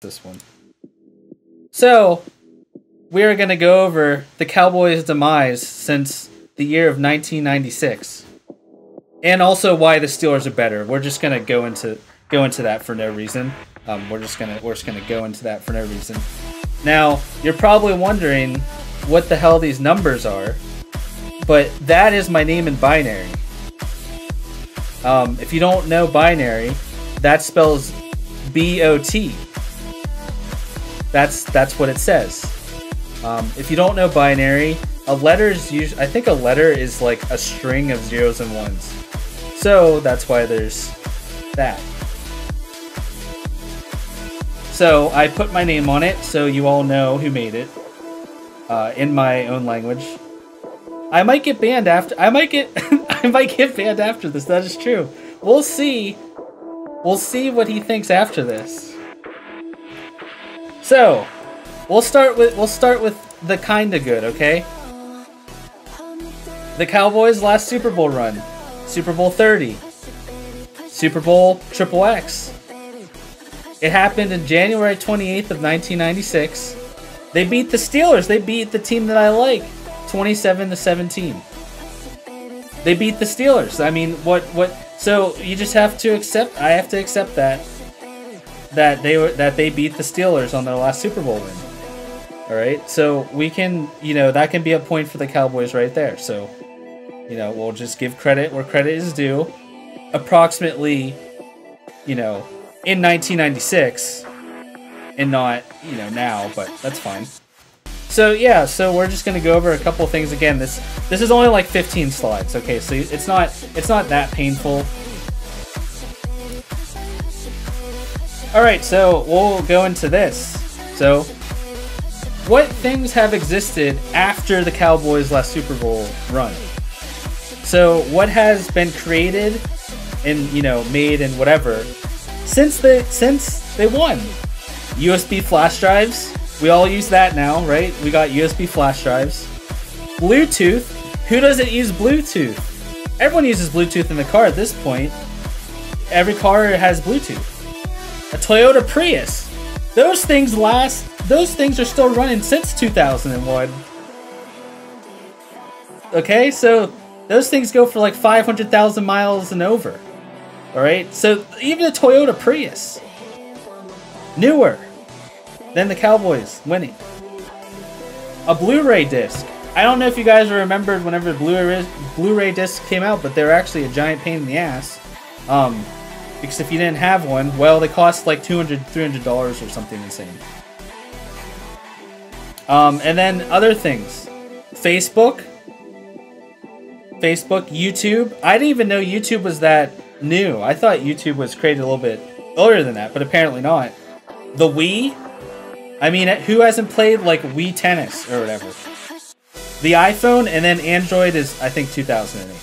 this one. So, we are going to go over the Cowboys' demise since the year of 1996. And also why the Steelers are better. We're just going to go into that for no reason. We're just gonna go into that for no reason. Now, you're probably wondering what the hell these numbers are, but that is my name in binary. If you don't know binary, that spells B-O-T. That's what it says. If you don't know binary, a letter is usually, I think a letter is like a string of zeros and ones. So that's why there's that. So I put my name on it so you all know who made it in my own language. I might get banned after. I might get banned after this. That is true. We'll see. We'll see what he thinks after this. So we'll start with the kinda good, okay? The Cowboys' last Super Bowl run, Super Bowl 30, Super Bowl XXX. It happened in January 28th of 1996. They beat the Steelers. They beat the team that I like, 27-17. They beat the Steelers. I mean, what? So you just have to accept. I have to accept that they beat the Steelers on their last Super Bowl win. All right. So we can, that can be a point for the Cowboys right there. So, we'll just give credit where credit is due. Approximately, in 1996, and not, now, but that's fine. So yeah, so we're just gonna go over a couple things again. This is only like 15 slides, okay? So it's not that painful. All right, so we'll go into this. So, what things have existed after the Cowboys' last Super Bowl run? So what has been created and made and whatever since they won? USB flash drives. We all use that now, right? We got USB flash drives. Bluetooth. Who doesn't use Bluetooth? Everyone uses Bluetooth in the car at this point. Every car has Bluetooth. A Toyota Prius. Those things are still running since 2001. Okay, so those things go for like 500,000 miles and over. Alright, so even a Toyota Prius. Newer than the Cowboys winning. A Blu-ray disc. I don't know if you guys remembered whenever Blu-ray discs came out, but they were actually a giant pain in the ass. Because if you didn't have one, well, they cost like $200, $300 or something insane. And then other things. Facebook, YouTube. I didn't even know YouTube was that new. I thought YouTube was created a little bit earlier than that, but apparently not. The Wii. I mean, who hasn't played like Wii Tennis or whatever? The iPhone, and then Android is, I think, 2008.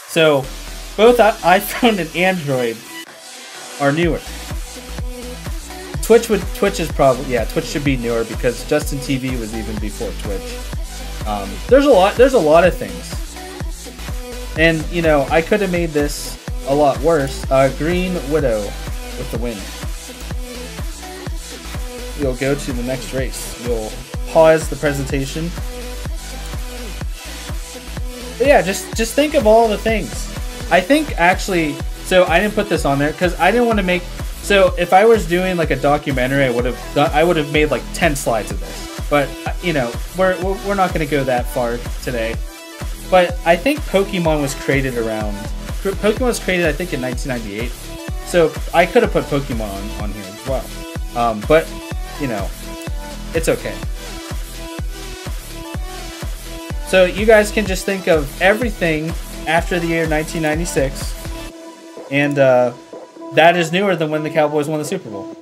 So both iPhone and Android are newer. Twitch is probably, yeah, Twitch should be newer because Justin TV was even before Twitch. There's a lot of things. And, I could have made this a lot worse. Green Widow with the win. We'll go to the next race. We'll pause the presentation. But yeah, just think of all the things. I think actually, so I didn't put this on there because I didn't want to make. So if I was doing like a documentary, I would have made like 10 slides of this. But we're not going to go that far today. But I think Pokemon was created I think in 1998. So I could have put Pokemon on here as well. But it's okay. So you guys can just think of everything after the year 1996, and that is newer than when the Cowboys won the Super Bowl.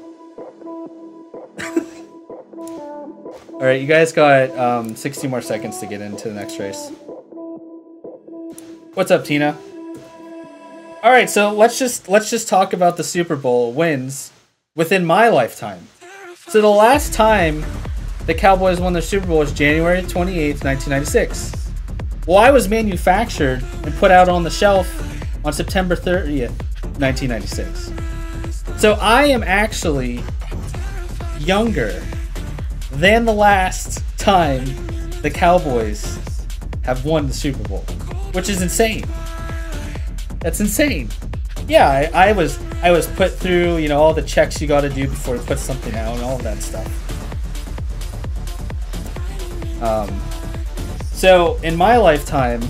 All right, you guys got 60 more seconds to get into the next race. What's up, Tina? All right, so let's just talk about the Super Bowl wins within my lifetime. So the last time the Cowboys won their Super Bowl was January 28th, 1996. Well, I was manufactured and put out on the shelf on September 30th, 1996. So I am actually younger than the last time the Cowboys have won the Super Bowl, which is insane. That's insane. Yeah, I was put through, you know, all the checks you got to do before you put something out and all of that stuff. So in my lifetime,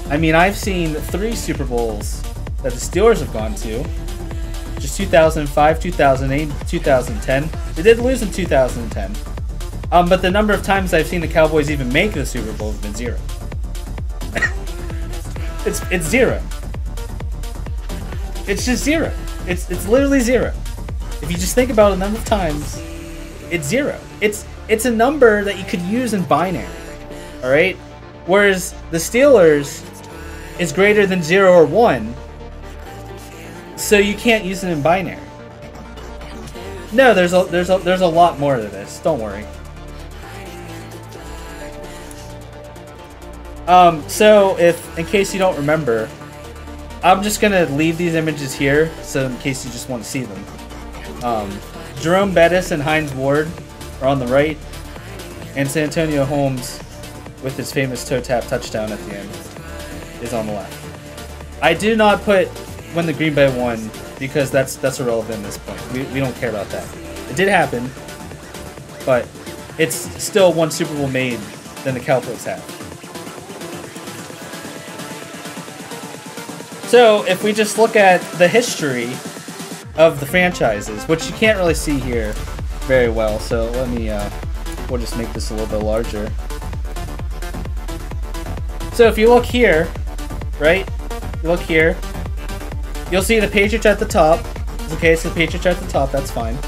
I mean, I've seen 3 Super Bowls that the Steelers have gone to. Just 2005, 2008, 2010. They did lose in 2010. But the number of times I've seen the Cowboys even make the Super Bowl has been 0. It's 0. It's just 0. It's literally 0. If you just think about it, the number of times, it's 0. It's a number that you could use in binary. All right. Whereas the Steelers is greater than 0 or 1, so you can't use it in binary. No, there's a lot more to this. Don't worry. So if, in case you don't remember, I'm just gonna leave these images here, so in case you just want to see them. Jerome Bettis and Hines Ward are on the right, and Santonio Holmes, with his famous toe tap touchdown at the end, is on the left. I do not put when the Green Bay won because that's irrelevant at this point. We don't care about that. It did happen, but it's still one Super Bowl made than the Cowboys have. So if we just look at the history of the franchises, which you can't really see here very well, so let me we'll just make this a little bit larger. So if you look here, right? You look here, you'll see the Patriots at the top. Okay, so the Patriots are at the top, that's fine.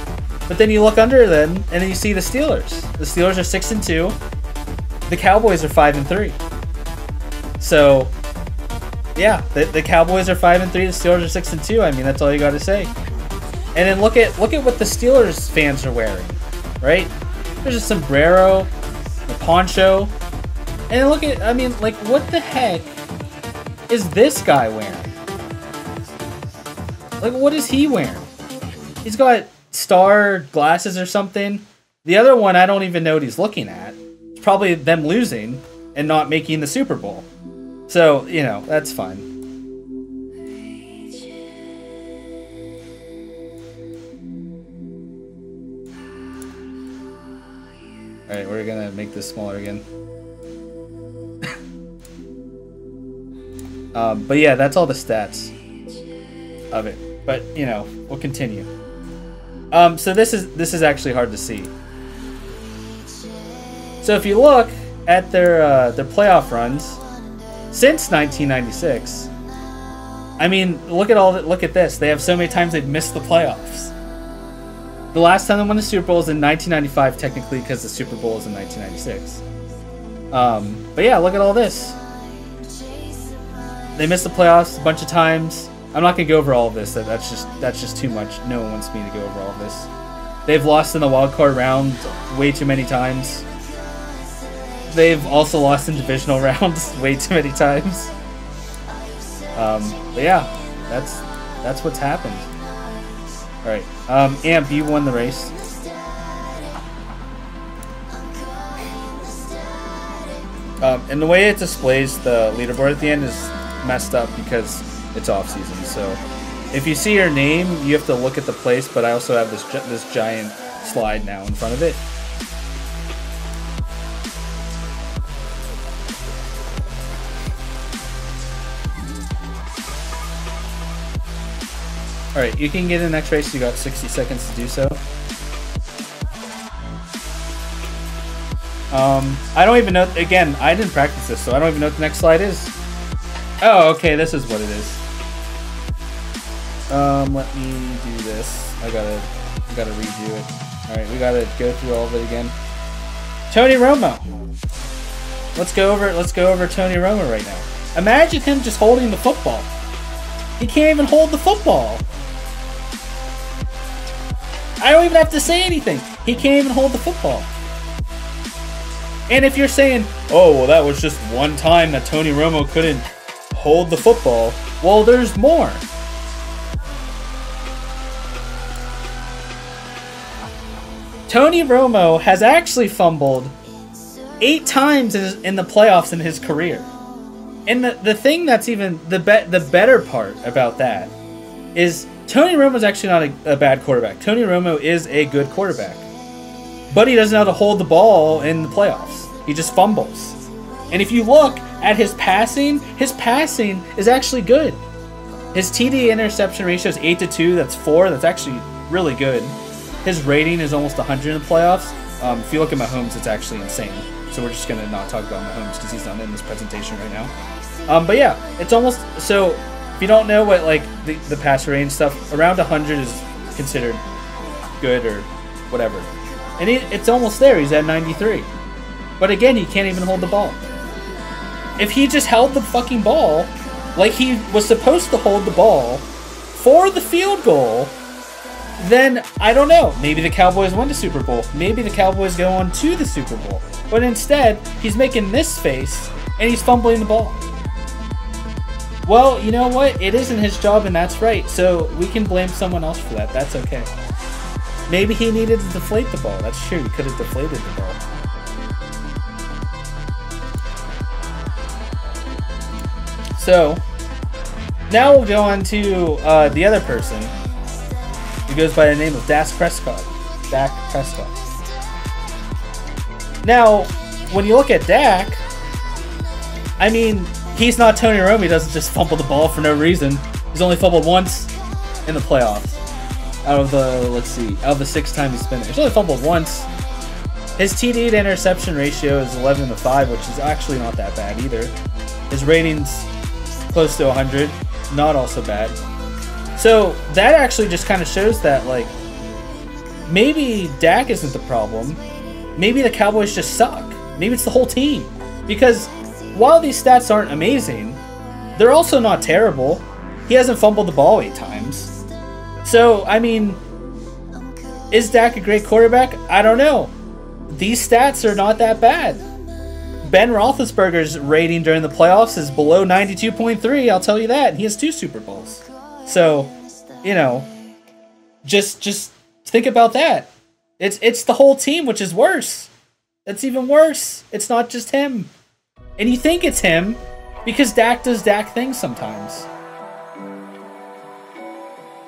But then you look under them, and then you see the Steelers. The Steelers are 6-2. The Cowboys are 5-3. So, yeah, the Cowboys are 5-3. The Steelers are 6-2. I mean, that's all you got to say. And then look at what the Steelers fans are wearing, right? There's a sombrero, a poncho. And look at, I mean, like, what the heck is this guy wearing? Like, what is he wearing? He's got star glasses or something. The other one, I don't even know what he's looking at. It's probably them losing and not making the Super Bowl. So, you know, that's fine. Alright, we're gonna make this smaller again. But yeah, that's all the stats of it. But you know, we'll continue. So this is actually hard to see. So if you look at their playoff runs since 1996, I mean, look at this. They have so many times they've missed the playoffs. The last time they won the Super Bowl is in 1995, technically, because the Super Bowl is in 1996. But yeah, look at all this. They missed the playoffs a bunch of times. I'm not gonna go over all of this. That's just too much. No one wants me to go over all of this. They've lost in the wild card round way too many times. They've also lost in divisional rounds way too many times. But yeah, that's what's happened. All right, Amp, you won the race. And the way it displays the leaderboard at the end is messed up because it's off season. So if you see your name, you have to look at the place. But I also have this giant slide now in front of it. All right, you can get in the next race. You got 60 seconds to do so. I don't even know. Again, I didn't practice this, so I don't even know what the next slide is. Oh, okay, this is what it is. Let me do this. I gotta redo it. All right, we gotta go through all of it again. Tony Romo. Let's go over Tony Romo right now. Imagine him just holding the football. He can't even hold the football. I don't even have to say anything. He can't even hold the football. And if you're saying, oh, well, that was just one time that Tony Romo couldn't hold the football, well, there's more. Tony Romo has actually fumbled 8 times in the playoffs in his career. And the thing that's even the better part about that is Tony Romo's actually not a bad quarterback. Tony Romo is a good quarterback. But he doesn't know how to hold the ball in the playoffs. He just fumbles. And if you look at his passing is actually good. His TD interception ratio is 8-2. That's 4. That's actually really good. His rating is almost 100 in the playoffs. If you look at Mahomes, it's actually insane. So we're just going to not talk about Mahomes because he's not in this presentation right now. But yeah, it's almost... So if you don't know what like the passer range stuff, around 100 is considered good or whatever. And it's almost there. He's at 93. But again, he can't even hold the ball. If he just held the fucking ball like he was supposed to hold the ball for the field goal, then I don't know. Maybe the Cowboys win the Super Bowl. Maybe the Cowboys go on to the Super Bowl. But instead, he's making this face and he's fumbling the ball. Well, you know what? It isn't his job and that's right. So we can blame someone else for that. That's okay. Maybe he needed to deflate the ball. That's true. He could have deflated the ball. So, now we'll go on to the other person. He goes by the name of Dak Prescott. Dak Prescott. Now, when you look at Dak, I mean, he's not Tony Romo. He doesn't just fumble the ball for no reason. He's only fumbled once in the playoffs. Out of the 6 times he's been there. He's only fumbled once. His TD to interception ratio is 11-5, which is actually not that bad either. His rating's close to 100, not also bad. So that actually just kind of shows that, like, maybe Dak isn't the problem. Maybe the Cowboys just suck. Maybe it's the whole team. Because while these stats aren't amazing, they're also not terrible. He hasn't fumbled the ball 8 times. So, I mean, is Dak a great quarterback? I don't know. These stats are not that bad. Ben Roethlisberger's rating during the playoffs is below 92.3, I'll tell you that. And he has 2 Super Bowls. So, you know, just think about that. It's the whole team, which is worse. That's even worse. It's not just him. And you think it's him because Dak does Dak things sometimes.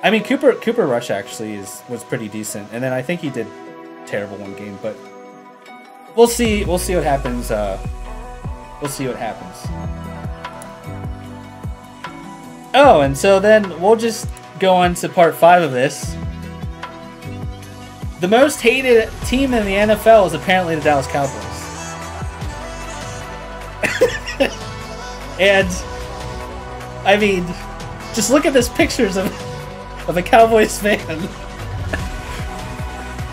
I mean, Cooper Rush actually was pretty decent. And then I think he did terrible one game, but we'll see what happens. We'll see what happens. Oh, and so then we'll just go on to part 5 of this. The most hated team in the NFL is apparently the Dallas Cowboys. And I mean, just look at this pictures of a Cowboys fan.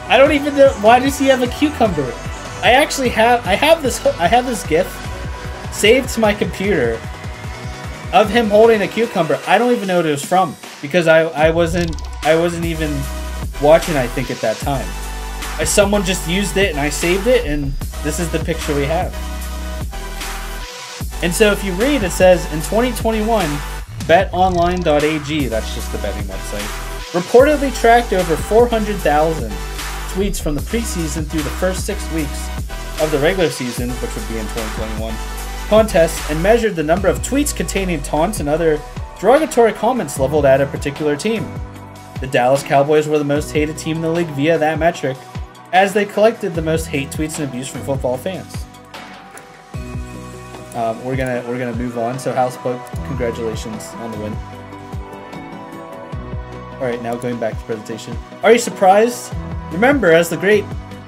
I don't even know, why does he have a cucumber? I have this GIF saved to my computer of him holding a cucumber. I don't even know what it was from because I wasn't even watching, I think, at that time. Someone just used it and I saved it, and this is the picture we have. And so if you read, it says in 2021, betonline.ag, that's just the betting website, reportedly tracked over 400,000 tweets from the preseason through the first 6 weeks of the regular season, which would be in 2021, contests, and measured the number of tweets containing taunts and other derogatory comments leveled at a particular team. The Dallas Cowboys were the most hated team in the league via that metric, as they collected the most hate tweets and abuse from football fans. We're gonna move on. So Housebook, congratulations on the win. All right, now going back to the presentation. Are you surprised? Remember, as the great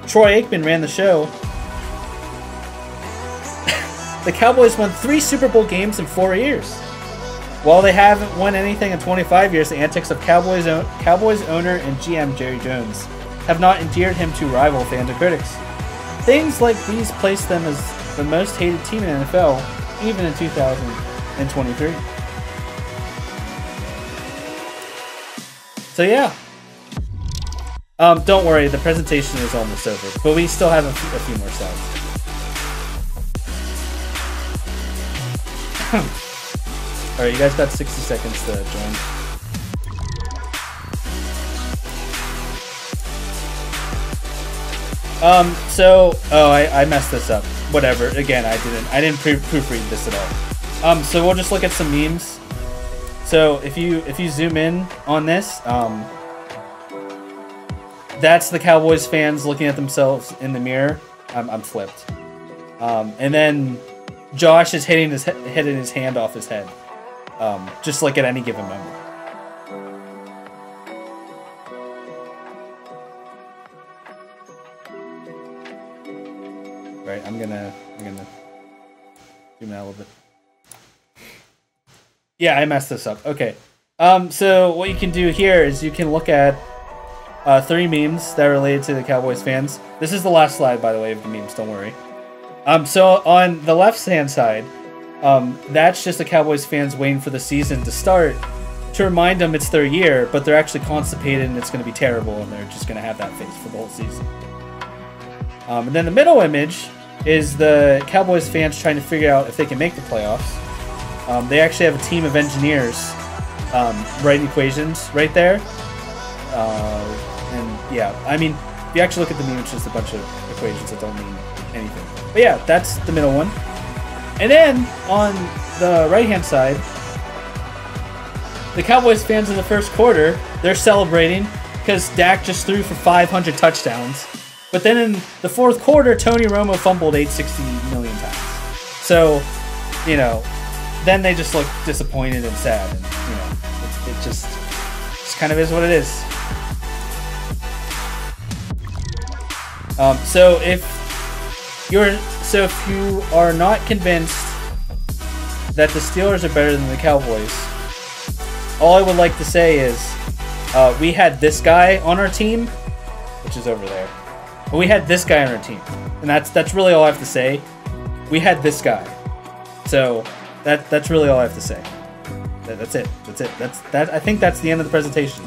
Troy Aikman ran the show, the Cowboys won 3 Super Bowl games in 4 years. While they haven't won anything in 25 years, the antics of Cowboys owner and GM Jerry Jones have not endeared him to rival fans and critics. Things like these place them as the most hated team in the NFL, even in 2023. So yeah. Don't worry, the presentation is almost over, but we still have a few more slides. Alright, you guys got 60 seconds to join. I messed this up. Whatever. Again, I didn't proofread this at all. So we'll just look at some memes. So if you zoom in on this, that's the Cowboys fans looking at themselves in the mirror. I'm flipped. And then Josh is hitting his hand off his head, just like at any given moment. Right, I'm gonna zoom out a little bit. Yeah, I messed this up. Okay. So what you can do here is you can look at 3 memes that are related to the Cowboys fans. This is the last slide, by the way, of the memes. Don't worry. So on the left-hand side, that's just the Cowboys fans waiting for the season to start to remind them it's their year, but they're actually constipated and it's going to be terrible, and they're just going to have that face for the whole season. And then the middle image is the Cowboys fans trying to figure out if they can make the playoffs. They actually have a team of engineers writing equations right there. And yeah, I mean, if you actually look at the meme, it's just a bunch of equations that don't mean anything. But yeah, that's the middle one. And then on the right-hand side, the Cowboys fans in the first quarter, they're celebrating because Dak just threw for 500 touchdowns. But then in the fourth quarter, Tony Romo fumbled 860 million times. So, you know, then they just look disappointed and sad. And, you know, it just kind of is what it is. So if you are not convinced that the Steelers are better than the Cowboys, all I would like to say is we had this guy on our team, which is over there. But we had this guy on our team, and that's really all I have to say. We had this guy, so that's really all I have to say. That's it. I think that's the end of the presentation.